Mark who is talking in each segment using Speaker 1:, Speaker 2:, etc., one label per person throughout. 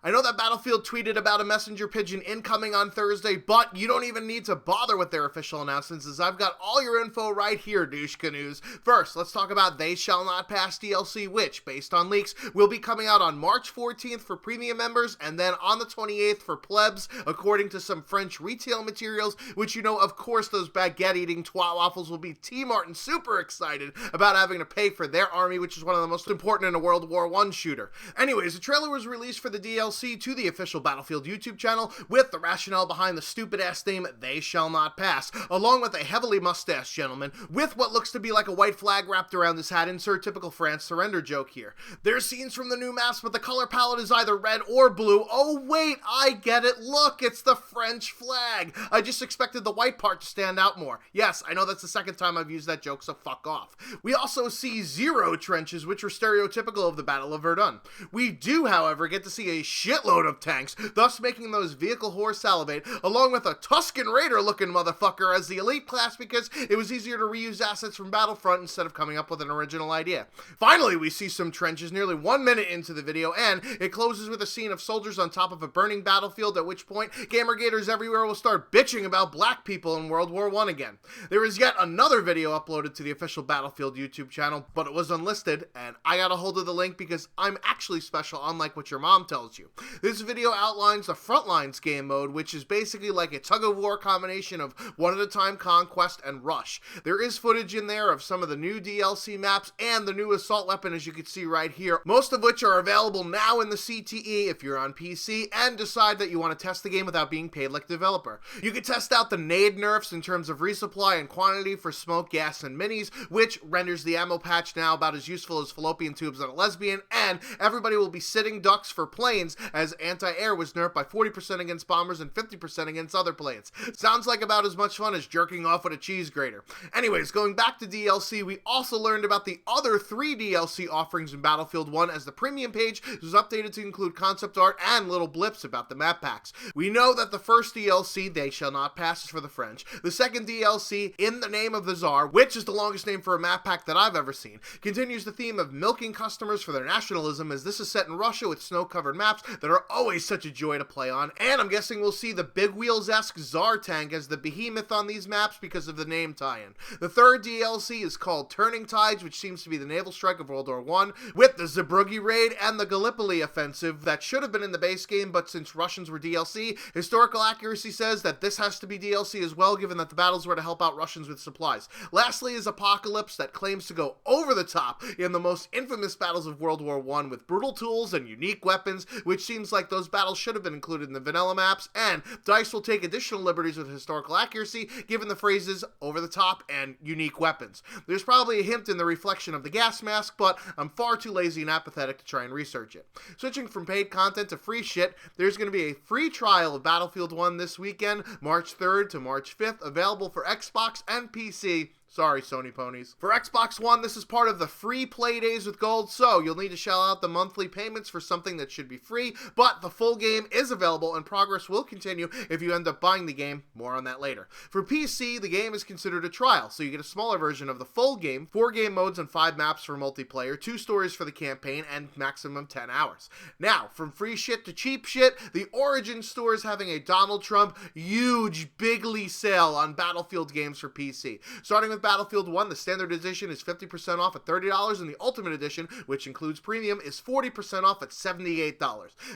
Speaker 1: I know that Battlefield tweeted about a messenger pigeon incoming on Thursday, but you don't even need to bother with their official announcements, as I've got all your info right here, douche canoes. First, let's talk about They Shall Not Pass DLC, which, based on leaks, will be coming out on March 14th for premium members, and then on the 28th for plebs, according to some French retail materials, which you know, of course, those baguette-eating twat waffles will be T-Martin super excited about having to pay for their army, which is one of the most important in a World War I shooter. Anyways, a trailer was released for the DLC to the official Battlefield YouTube channel with the rationale behind the stupid-ass name They Shall Not Pass, along with a heavily mustached gentleman with what looks to be like a white flag wrapped around his hat. Insert typical France surrender joke here. There's scenes from the new maps, but the color palette is either red or blue. Oh wait, I get it. Look, it's the French flag. I just expected the white part to stand out more. Yes, I know that's the second time I've used that joke, so fuck off. We also see 0 trenches, which were stereotypical of the Battle of Verdun. We do, however, get to see a shitload of tanks, thus making those vehicle whores salivate, along with a Tusken Raider looking motherfucker as the elite class because it was easier to reuse assets from Battlefront instead of coming up with an original idea. Finally, we see some trenches nearly 1 minute into the video, and it closes with a scene of soldiers on top of a burning battlefield, at which point Gamergaters everywhere will start bitching about black people in World War I again. There is yet another video uploaded to the official Battlefield YouTube channel, but it was unlisted, and I got a hold of the link because I'm actually special, unlike what your mom tells you. This video outlines the Frontlines game mode, which is basically like a tug-of-war combination of one-at-a-time conquest and rush. There is footage in there of some of the new DLC maps and the new assault weapon, as you can see right here, most of which are available now in the CTE if you're on PC and decide that you want to test the game without being paid like a developer. You can test out the nade nerfs in terms of resupply and quantity for smoke, gas, and minis, which renders the ammo patch now about as useful as fallopian tubes on a lesbian, and everybody will be sitting ducks for planes, as anti-air was nerfed by 40% against bombers and 50% against other planes. Sounds like about as much fun as jerking off with a cheese grater. Anyways, going back to DLC, we also learned about the other 3 DLC offerings in Battlefield 1, as the premium page was updated to include concept art and little blips about the map packs. We know that the first DLC, They Shall Not Pass, is for the French. The second DLC, In the Name of the Tsar, which is the longest name for a map pack that I've ever seen, continues the theme of milking customers for their nationalism, as this is set in Russia with snow-covered maps that are always such a joy to play on, and I'm guessing we'll see the Big Wheels-esque Tsar tank as the behemoth on these maps because of the name tie-in. The third DLC is called Turning Tides, which seems to be the naval strike of World War I, with the Zabruggi raid and the Gallipoli offensive that should have been in the base game, but since Russians were DLC, historical accuracy says that this has to be DLC as well, given that the battles were to help out Russians with supplies. Lastly is Apocalypse, that claims to go over the top in the most infamous battles of World War I with brutal tools and unique weapons, which seems like those battles should have been included in the vanilla maps, and DICE will take additional liberties with historical accuracy, given the phrases over the top and unique weapons. There's probably a hint in the reflection of the gas mask, but I'm far too lazy and apathetic to try and research it. Switching from paid content to free shit, there's going to be a free trial of Battlefield 1 this weekend, March 3rd to March 5th, available for Xbox and PC. Sorry, Sony ponies. For Xbox One, this is part of the free play days with gold, so you'll need to shell out the monthly payments for something that should be free, but the full game is available and progress will continue if you end up buying the game. More on that later. For PC, the game is considered a trial, so you get a smaller version of the full game, 4 game modes and 5 maps for multiplayer, 2 stories for the campaign, and maximum 10 hours. Now, from free shit to cheap shit, the Origin store is having a Donald Trump huge bigly sale on Battlefield games for PC. Starting with Battlefield 1, the standard edition is 50% off at $30, and the Ultimate Edition, which includes premium, is 40% off at $78.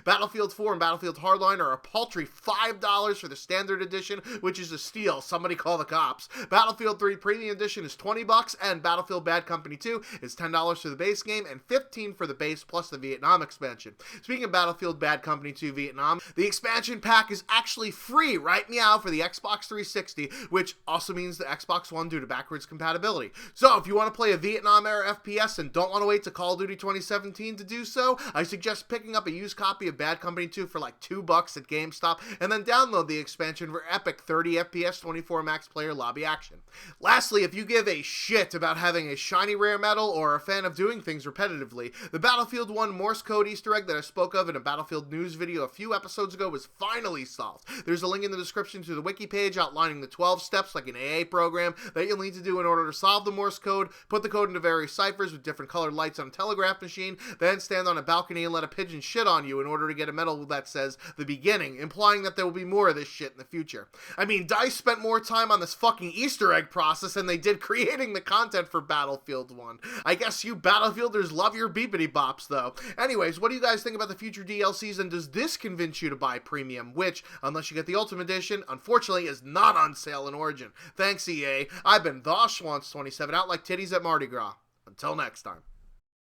Speaker 1: Battlefield 4 and Battlefield Hardline are a paltry $5 for the standard edition, which is a steal. Somebody call the cops. Battlefield 3 Premium Edition is $20, and Battlefield Bad Company 2 is $10 for the base game and $15 for the base plus the Vietnam expansion. Speaking of Battlefield Bad Company 2 Vietnam, the expansion pack is actually free right meow for the Xbox 360, which also means the Xbox One due to backwards compatibility. So if you want to play a Vietnam era FPS and don't want to wait to Call of Duty 2017 to do so, I suggest picking up a used copy of Bad Company 2 for like $2 at GameStop, and then download the expansion for epic 30 FPS 24 max player lobby action. Lastly, if you give a shit about having a shiny rare metal or are a fan of doing things repetitively, the Battlefield 1 Morse code Easter egg that I spoke of in a Battlefield news video a few episodes ago was finally solved. There's a link in the description to the wiki page outlining the 12 steps like an AA program that you'll need to do in order to solve the Morse code, put the code into various ciphers with different colored lights on a telegraph machine, then stand on a balcony and let a pigeon shit on you in order to get a medal that says the beginning, implying that there will be more of this shit in the future. I mean, DICE spent more time on this fucking Easter egg process than they did creating the content for Battlefield 1. I guess you Battlefielders love your beepity bops, though. Anyways, what do you guys think about the future DLCs, and does this convince you to buy Premium, which, unless you get the Ultimate Edition, unfortunately is not on sale in Origin? Thanks, EA. I've been TheSchwanz27, out like titties at Mardi Gras. Until next time.